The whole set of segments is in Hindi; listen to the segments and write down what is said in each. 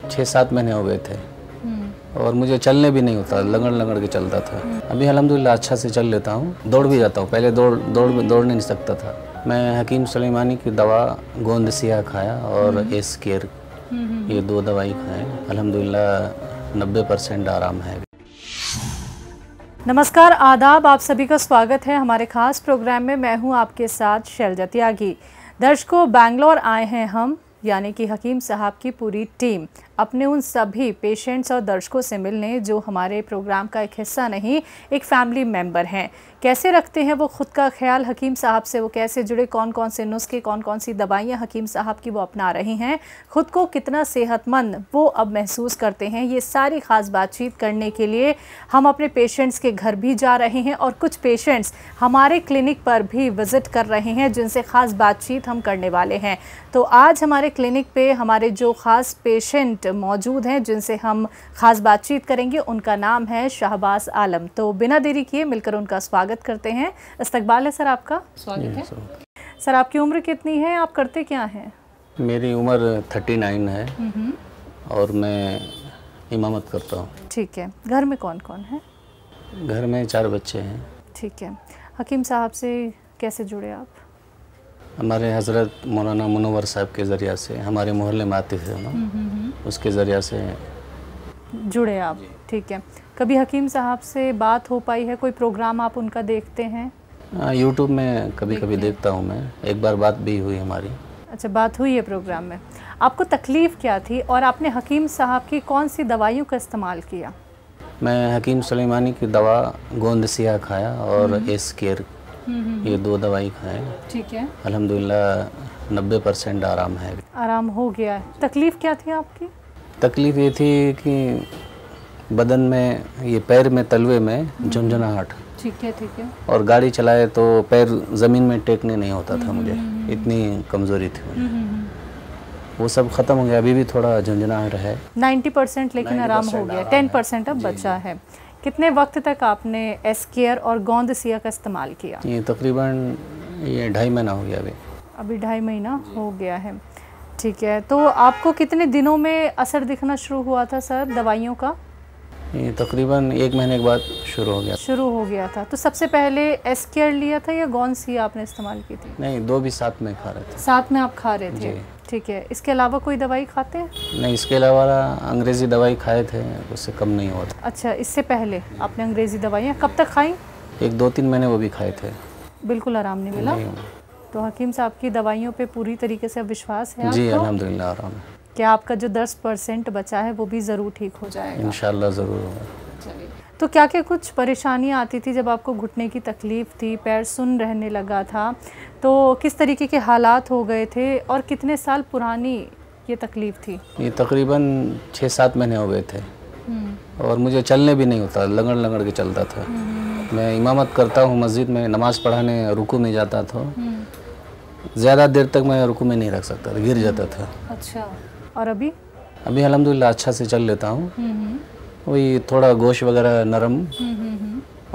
6-7 महीने हो गए थे और मुझे चलने भी नहीं होता, लगड़ लगड़ के चलता था। अभी अल्हम्दुलिल्लाह अच्छा से चल लेता हूँ, दौड़ भी जाता हूँ। पहले दौड़ नहीं सकता था। मैं हकीम सुलेमानी की दवा गोंद सिया खाया और एस केयर, ये 2 दवाई खाएँ। अल्हम्दुलिल्लाह 90% आराम है। नमस्कार, आदाब, आप सभी का स्वागत है हमारे खास प्रोग्राम में। मैं हूं आपके साथ शैलजा त्यागी। दर्शकों, बैंगलोर आए हैं हम, यानी कि हकीम साहब की पूरी टीम, अपने उन सभी पेशेंट्स और दर्शकों से मिलने जो हमारे प्रोग्राम का एक हिस्सा नहीं, एक फैमिली मेंबर हैं। कैसे रखते हैं वो खुद का ख्याल हकीम साहब से, वो कैसे जुड़े, कौन कौन से नुस्खे, कौन कौन सी दवाइयाँ हकीम साहब की वो अपना रही हैं, खुद को कितना सेहतमंद वो अब महसूस करते हैं, ये सारी ख़ास बातचीत करने के लिए हम अपने पेशेंट्स के घर भी जा रहे हैं और कुछ पेशेंट्स हमारे क्लिनिक पर भी विज़िट कर रहे हैं जिनसे ख़ास बातचीत हम करने वाले हैं। तो आज हमारे क्लिनिक पे हमारे जो ख़ास पेशेंट मौजूद हैं जिनसे हम ख़ास बातचीत करेंगे, उनका नाम है शहबाज आलम। तो बिना देरी किए मिलकर उनका स्वागत करते हैं। इस्तकबाल है सर, आपका स्वागत है। सर, आपकी उम्र कितनी है, आप करते क्या हैं? मेरी उम्र 39 है और मैं इमामत करता हूँ। ठीक है। घर में कौन कौन है? घर में 4 बच्चे हैं। ठीक है। हकीम साहब से कैसे जुड़े आप? हमारे हज़रत मौलाना मुनव्वर साहब के ज़रिया से, हमारे मोहल्ले में आते थे ना, उसके ज़रिया से जुड़े आप। ठीक है। कभी हकीम साहब से बात हो पाई है? कोई प्रोग्राम आप उनका देखते हैं? यूट्यूब में कभी कभी देखता हूँ मैं। एक बार बात भी हुई हमारी। अच्छा, बात हुई है प्रोग्राम में। आपको तकलीफ़ क्या थी और आपने हकीम साहब की कौन सी दवाइयों का इस्तेमाल किया? मैं हकीम सुलेमानी की दवा गोंद सिया खाया और एस केयर, ये 2 दवाई खाएँ। ठीक है। अल्हम्दुलिल्लाह 90% आराम है। आराम हो गया है। तकलीफ़ क्या थी आपकी? तकलीफ़ ये थी कि बदन में, ये पैर में, तलवे में झुंझुनाहट। ठीक है, ठीक है। और गाड़ी चलाए तो पैर ज़मीन में टेकने नहीं होता था मुझे, इतनी कमज़ोरी थी मुझे। वो सब ख़त्म हो गया। अभी भी थोड़ा झुंझुनाहट है। 90% लेकिन आराम हो गया। 10% अब बचा है। कितने वक्त तक आपने एस केयर और गोंद सिया का इस्तेमाल किया? ये तकरीबन 2.5 महीना हो गया। अभी 2.5 महीना हो गया है। ठीक है। तो आपको कितने दिनों में असर दिखना शुरू हुआ था सर दवाइयों का? ये तकरीबन 1 महीने के बाद शुरू हो गया था। तो सबसे पहले एस केयर लिया था या गोंद सिया आपने इस्तेमाल की थी? नहीं, 2 भी साथ में खा रहे थे। साथ में आप खा रहे थे? ठीक है। इसके अलावा कोई दवाई खाते हैं? नहीं, इसके अलावा अंग्रेज़ी दवाई खाए थे, उससे कम नहीं हुआ था। अच्छा, इससे पहले आपने अंग्रेज़ी दवाइयाँ कब तक खाई? 1-2-3 महीने वो भी खाए थे। बिल्कुल आराम नहीं मिला? तो हकीम साहब की दवाइयों पे पूरी तरीके से विश्वास है आपको? जी, अल्हम्दुलिल्लाह आराम है। क्या आपका जो 10% बचा है वो भी ज़रूर ठीक हो जाएगा? इंशाल्लाह ज़रूर होगा। चलिए। तो क्या क्या कुछ परेशानियाँ आती थी जब आपको घुटने की तकलीफ़ थी, पैर सुन्न रहने लगा था, तो किस तरीके के हालात हो गए थे और कितने साल पुरानी ये तकलीफ़ थी? ये तकरीबन 6-7 महीने हो गए थे और मुझे चलने भी नहीं होता, लगड़ लगड़ के चलता था। मैं इमामत करता हूँ मस्जिद में, नमाज़ पढ़ाने रुकू में जाता था। ज़्यादा देर तक मैं रुकू में नहीं रख सकता था, गिर जाता था। अच्छा। और अभी अल्हम्दुलिल्लाह अच्छा से चल लेता हूँ। वही थोड़ा गोश्त वगैरह नरम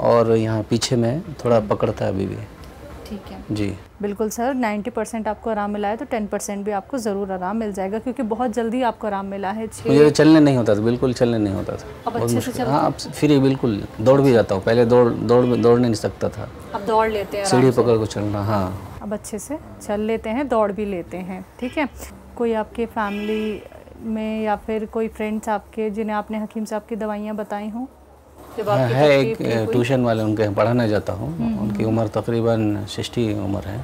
और यहाँ पीछे में थोड़ा पकड़ता है अभी भी। ठीक है जी। बिल्कुल सर, 90% आपको आराम मिला है तो 10% भी आपको ज़रूर आराम मिल जाएगा, क्योंकि बहुत जल्दी आपको आराम मिला है। मुझे चलने नहीं होता था, बिल्कुल चलने नहीं होता था। अब अच्छे से चलते? हाँ, अब फिर बिल्कुल दौड़ भी जाता हूँ। पहले दौड़ नहीं सकता था। अब दौड़ लेते हैं, सीढ़ी पकड़ को चलना। हाँ, अब अच्छे से चल लेते हैं, दौड़ भी लेते हैं। ठीक है। कोई आपके फैमिली में या फिर कोई फ्रेंड्स आपके जिन्हें आपने हकीम साहब की दवाइयाँ बताई हों? है एक ट्यूशन वाले, उनके पढ़ाने जाता हूँ। उनकी उम्र तकरीबन 60 उम्र है,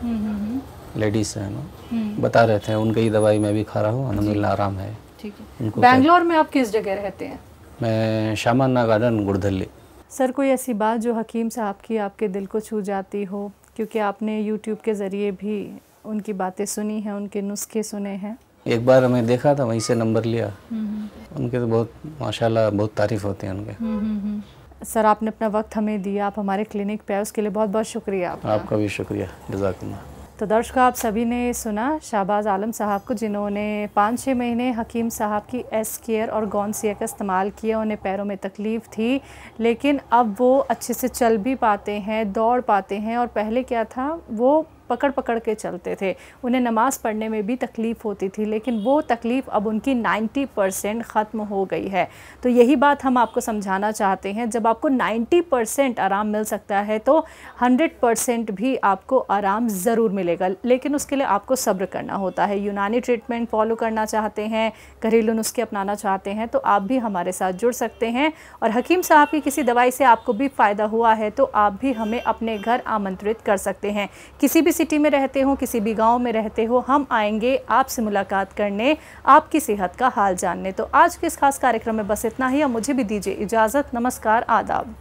लेडीज़ है ना। बता रहे थे उनकी ही दवाई मैं भी खा रहा हूँ, अल्हम्दुलिल्लाह आराम है। ठीक है। बैंगलोर में आप किस जगह रहते हैं? मैं शामाना गार्डन, गुड़धल्ली। सर, कोई ऐसी बात जो हकीम साहब की आपके दिल को छू जाती हो, क्योंकि आपने यूट्यूब के ज़रिए भी उनकी बातें सुनी हैं, उनके नुस्खे सुने हैं? एक बार हमें देखा था, वहीं से नंबर लिया। उनके तो बहुत माशाल्लाह बहुत तारीफ़ होती है उनके। सर, आपने अपना वक्त हमें दिया, आप हमारे क्लिनिक पे आए, उसके लिए बहुत बहुत शुक्रिया आपका भी शुक्रिया, जज़ाकल्लाह। तो दर्शकों, आप सभी ने सुना शहबाज आलम साहब को, जिन्होंने 5-6 महीने हकीम साहब की एस केयर और गोंद सिया का इस्तेमाल किया। उन्हें पैरों में तकलीफ़ थी, लेकिन अब वो अच्छे से चल भी पाते हैं, दौड़ पाते हैं। और पहले क्या था, वो पकड़ पकड़ के चलते थे, उन्हें नमाज़ पढ़ने में भी तकलीफ़ होती थी, लेकिन वो तकलीफ़ अब उनकी 90% ख़त्म हो गई है। तो यही बात हम आपको समझाना चाहते हैं, जब आपको 90% आराम मिल सकता है तो 100% भी आपको आराम ज़रूर मिलेगा, लेकिन उसके लिए आपको सब्र करना होता है। यूनानी ट्रीटमेंट फॉलो करना चाहते हैं, घरेलू नुस्खे अपनाना चाहते हैं तो आप भी हमारे साथ जुड़ सकते हैं, और हकीम साहब की किसी दवाई से आपको भी फ़ायदा हुआ है तो आप भी हमें अपने घर आमंत्रित कर सकते हैं। किसी भी सिटी में रहते हो, किसी भी गांव में रहते हो, हम आएंगे आपसे मुलाकात करने, आपकी सेहत का हाल जानने। तो आज के इस खास कार्यक्रम में बस इतना ही। अब मुझे भी दीजिए इजाज़त। नमस्कार, आदाब।